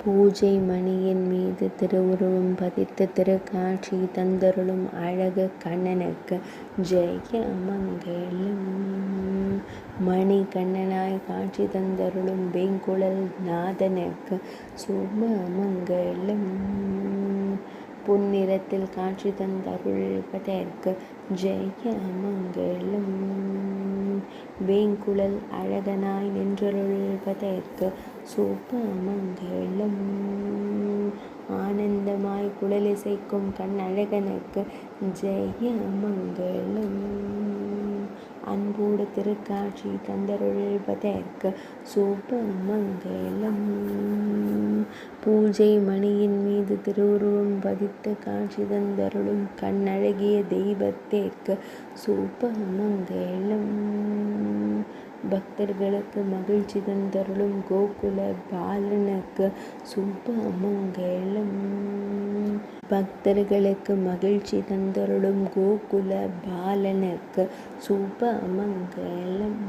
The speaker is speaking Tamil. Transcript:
பூஜை மணியின் மீது திருவுருவம் பதித்த திருக்காட்சி தந்தருளும் அழகு கண்ணனுக்கு ஜெய மங்களம். மணி கண்ணனாய் காட்சி தந்தருளும் வேங்குழல் நாதனுக்கு சுப மங்களம். பொன்னிறத்தில் காட்சி தந்தருள்வதற்கு ஜெய மங்களம். வேங்குழல் அழகனாய் நின்றருள்வதற்கு சுப மங்களம். ஆனந்தமாய் குழலிசைக்கும் கண்ணழகனுக்கு ஜெய மங்களம். அன்போடு திருக்காட்சி தந்தருள்வதற்கு சுப மங்களம். பூஜை மணியின் மீது திருவுருவம் பதித்த காட்சி தந்தருளும் கண்ணழகிய தெய்வத்திற்கு சுப மங்களம். பக்தர்களுக்கு மகிழ்ச்சி தந்தருளும் கோகுல பாலனுக்கு சுப மங்களம். பக்தர்களுக்கு மகிழ்ச்சி தந்தருளும் கோகுல பாலனுக்கு சுப மங்களம்.